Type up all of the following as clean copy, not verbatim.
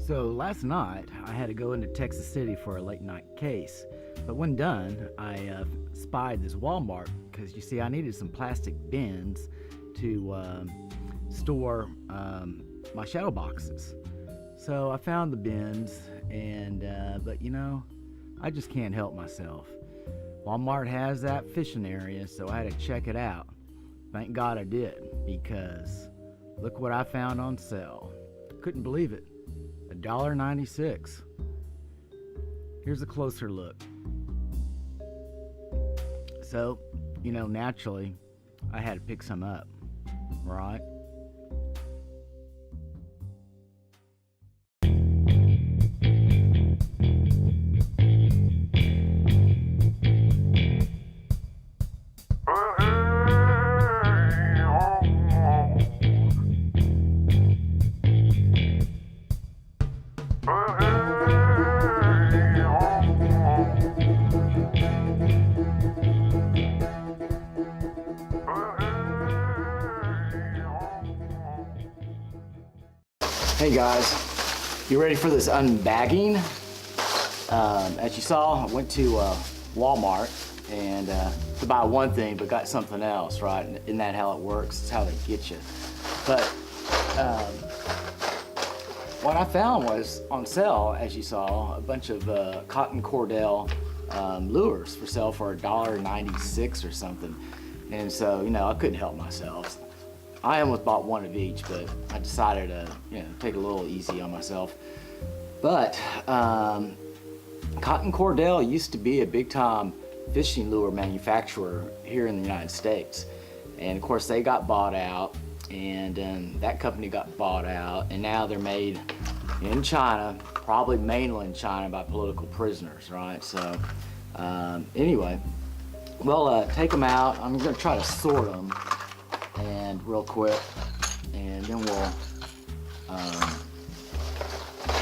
So last night I had to go into Texas City for a late night case, but when done I spied this Walmart because you see I needed some plastic bins to store my shadow boxes. So I found the bins, and but you know, I just can't help myself. Walmart has that fishing area, so I had to check it out. Thank God I did, because look what I found on sale. Couldn't believe it. $1.96. Here's a closer look. So, you know, naturally, I had to pick some up, right? Hey guys, you ready for this unbagging? As you saw, I went to Walmart and to buy one thing but got something else, right? Isn't that how it works? It's how they get you. But what I found was on sale, as you saw, a bunch of cotton Cordell lures for sale for $1.96 or something. And so, you know, I couldn't help myself. I almost bought one of each, but I decided to, you know, take it a little easy on myself. But Cotton Cordell used to be a big-time fishing lure manufacturer here in the United States, and of course they got bought out, and that company got bought out, and now they're made in China, probably mainland China, by political prisoners, right? So anyway, well, take them out. I'm gonna try to sort them and real quick, and then we'll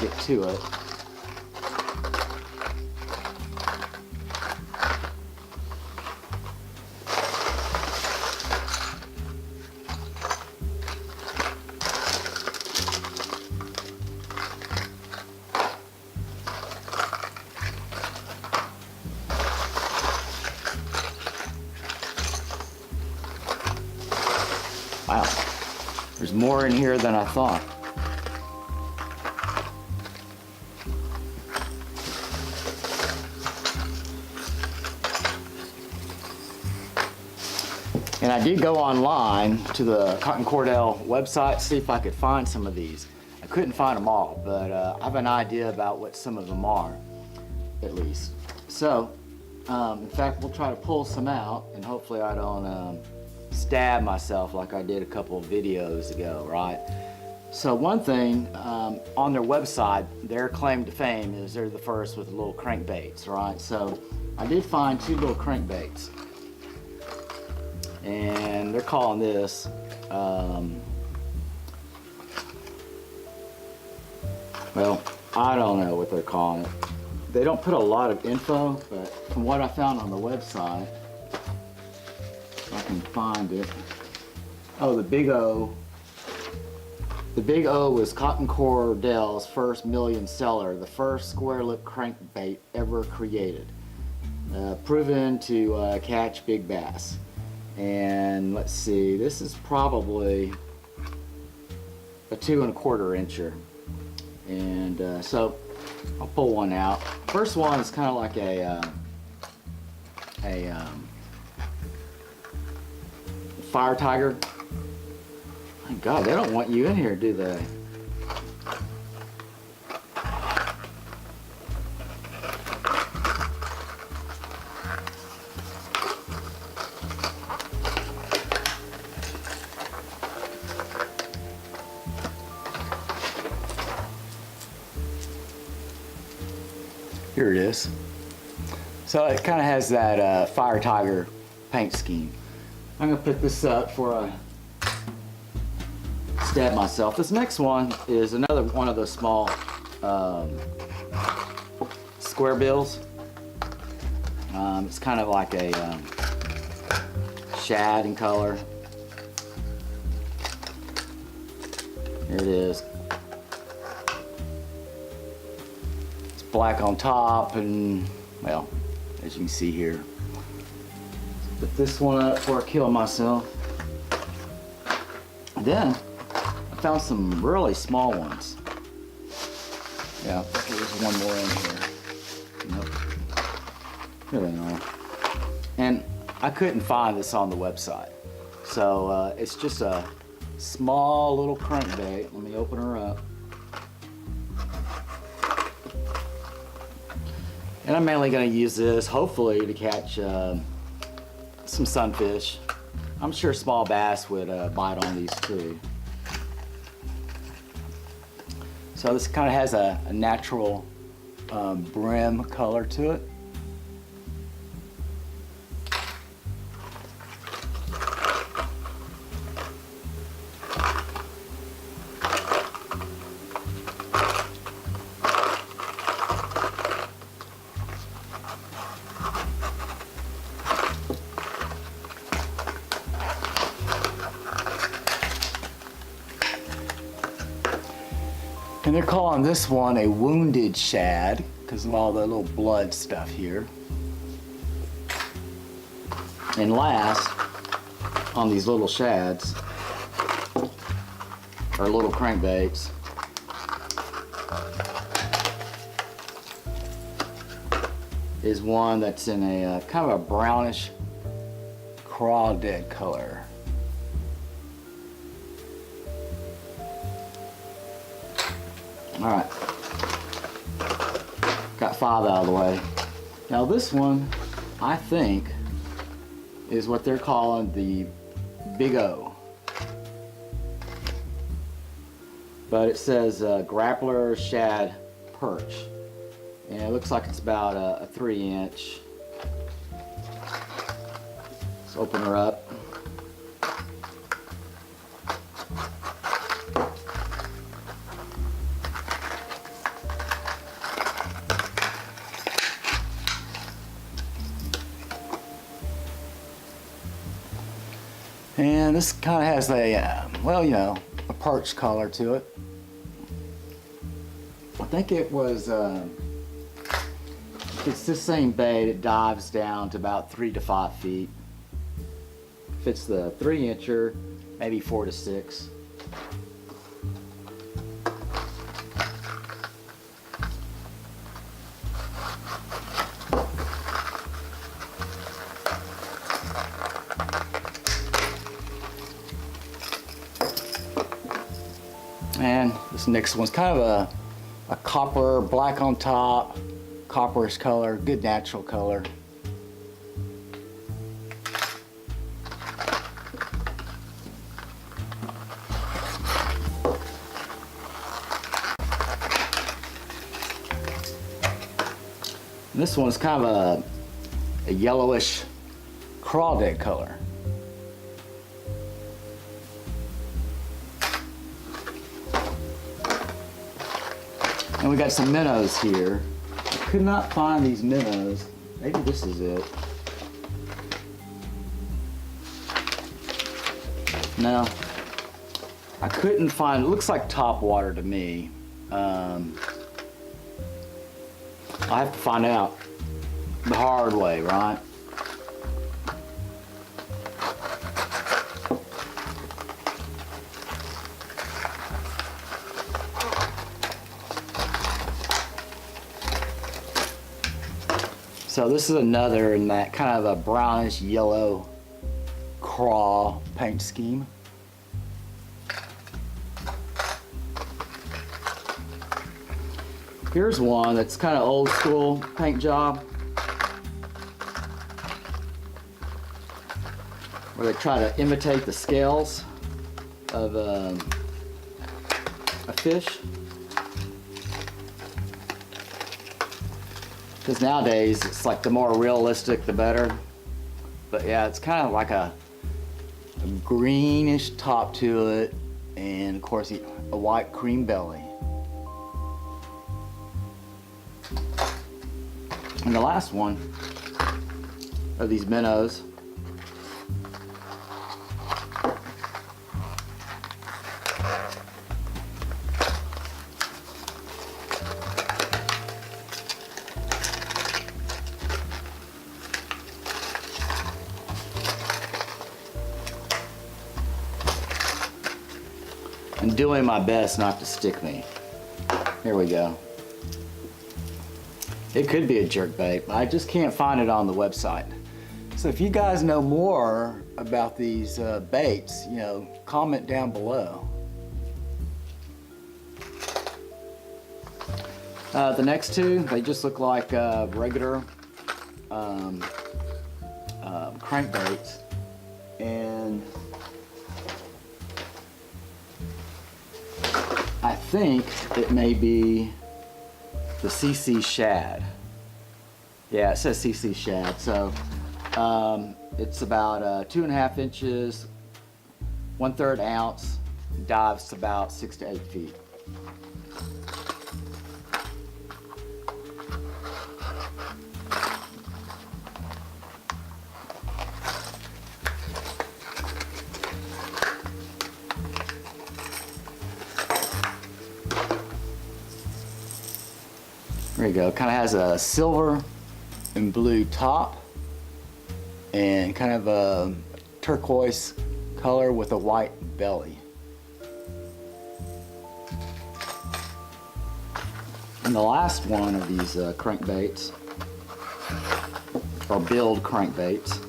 get to it. Wow, there's more in here than I thought. And I did go online to the Cotton Cordell website, see if I could find some of these. I couldn't find them all, but I have an idea about what some of them are, at least. So, in fact, we'll try to pull some out, and hopefully I don't stab myself like I did a couple of videos ago, right? So one thing, on their website, their claim to fame is they're the first with little crankbaits, right? So I did find two little crankbaits, and they're calling this well, I don't know what they're calling it. They don't put a lot of info, but from what I found on the website, I can find it. Oh, the big O. The big O was Cotton Cordell's first million seller, the first square lip crankbait ever created. Proven to catch big bass. And let's see, this is probably a 2 1/4 incher. And so I'll pull one out. First one is kind of like a fire tiger. My God, they don't want you in here, do they? Here it is. So it kind of has that fire tiger paint scheme. I'm gonna put this up before I stab myself. This next one is another one of those small square bills. It's kind of like a shad in color. Here it is. black on top, and well, as you can see here. Put this one up before I kill myself. Then I found some really small ones. Yeah, there's one more in here. Nope. Here they are. And I couldn't find this on the website. So it's just a small little crankbait. Let me open her up. And I'm mainly going to use this, hopefully, to catch some sunfish. I'm sure small bass would bite on these too. So this kind of has a natural brim color to it. And they're calling this one a wounded shad because of all the little blood stuff here. And last, on these little shads, or little crankbaits, is one that's in a kind of a brownish crawdad color. All right, got 5 out of the way. Now this one, I think, is what they're calling the Big O. But it says Grappler Shad Perch. And it looks like it's about a 3-inch. Let's open her up. And this kind of has a, well, you know, a perch color to it. I think it was, it's this same bait. It dives down to about 3 to 5 feet. If it's the 3-incher, maybe 4 to 6. And this next one's kind of a copper, black on top, copperish color, good natural color. And this one's kind of a yellowish crawdad color. And we got some minnows here. I could not find these minnows. Maybe this is it. No, I couldn't find. It looks like top water to me. I have to find out the hard way, right? So this is another in that kind of a brownish yellow craw paint scheme. Here's one that's kind of old school paint job, where they try to imitate the scales of a fish. Because nowadays it's like the more realistic the better. But yeah, it's kind of like a greenish top to it, and of course a white cream belly. And the last one of these minnows I'm doing my best not to stick me. Here we go. It could be a jerkbait, but I just can't find it on the website. So if you guys know more about these baits, you know, comment down below. The next two, they just look like regular crankbaits, and I think it may be the CC Shad. Yeah, it says CC Shad. So it's about 2.5 inches, 1/3 ounce, dives about 6 to 8 feet. There you go. Kind of has a silver and blue top and kind of a turquoise color with a white belly. And the last one of these crankbaits, or build crankbaits,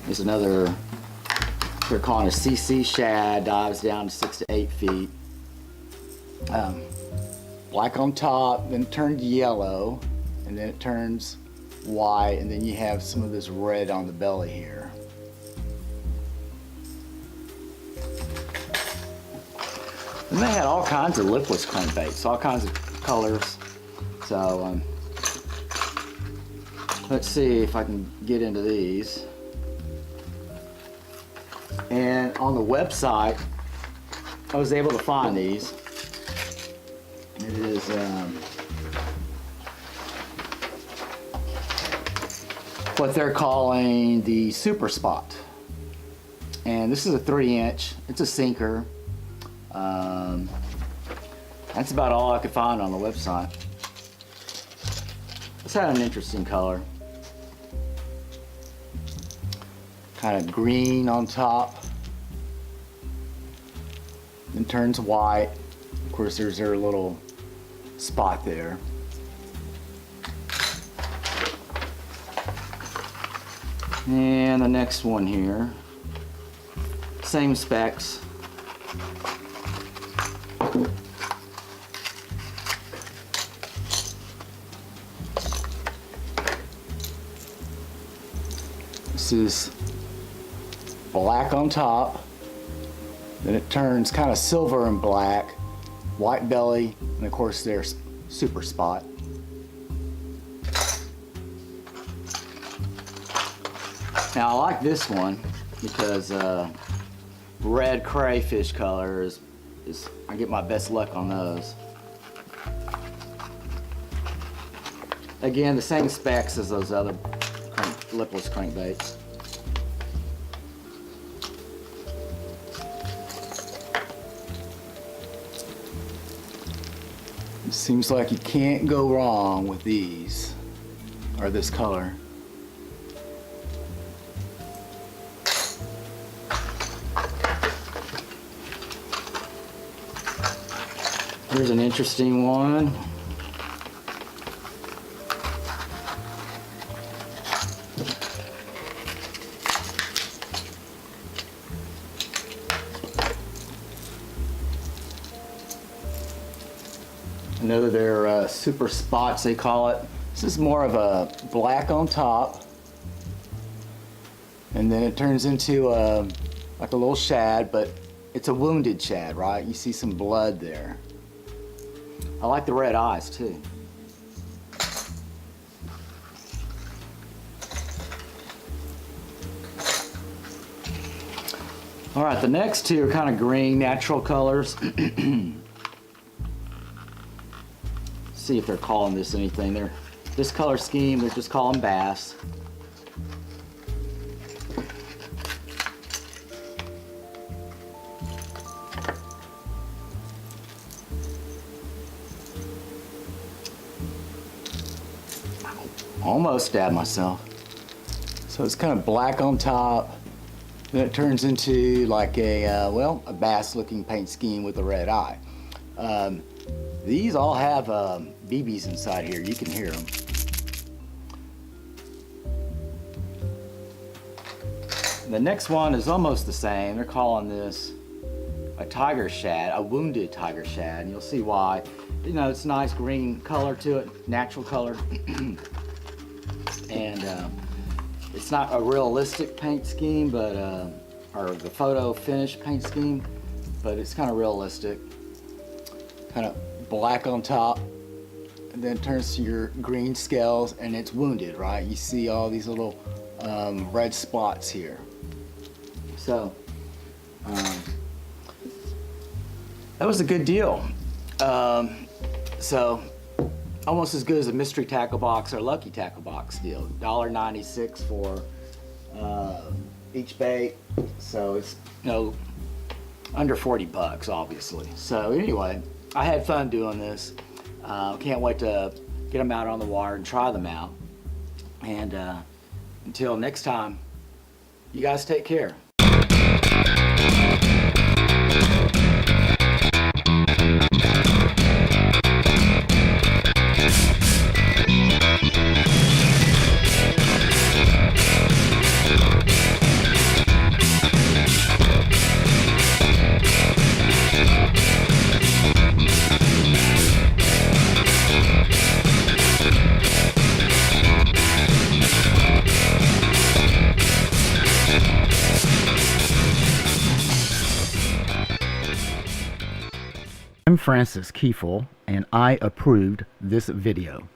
is another, they're calling a CC Shad, dives down to 6 to 8 feet. Black on top, then it turns yellow, and then it turns white, and then you have some of this red on the belly here. And they had all kinds of lipless crankbaits, all kinds of colors. So let's see if I can get into these. And on the website, I was able to find these. It is what they're calling the Super Spot, and this is a 3-inch. It's a sinker. That's about all I could find on the website. It's had an interesting color, kind of green on top, then turns white. Of course, there's their little spot there. And the next one here, same specs. This is black on top, then it turns kind of silver and black, white belly, and of course there's Super Spot. Now I like this one because red crayfish color is I get my best luck on those. Again, the same specs as those other lipless crankbaits. It seems like you can't go wrong with these, or this color. Here's an interesting one. Another their Super Spots, they call it. This is more of a black on top, and then it turns into like a little shad, but it's a wounded shad, right? You see some blood there. I like the red eyes too. All right, the next two are kind of green, natural colors. See if they're calling this anything. They're this color scheme, they're just calling bass. Almost stabbed myself. So it's kind of black on top, Then it turns into like a, well, a bass looking paint scheme with a red eye. These all have BBs inside here. You can hear them. The next one is almost the same. They're calling this a tiger shad, a wounded tiger shad, and you'll see why. You know, it's a nice green color to it, natural color. And it's not a realistic paint scheme, but or the photo finish paint scheme, but it's kind of realistic. Kind of black on top, and then it turns to your green scales, and it's wounded, right? You see all these little red spots here. So that was a good deal. So almost as good as a mystery tackle box or lucky tackle box deal. $1.96 for each bait. So it's, you know, under 40 bucks, obviously. So anyway, I had fun doing this. Can't wait to get them out on the water and try them out. And until next time, you guys take care. I'm Francis Kiefel, and I approved this video.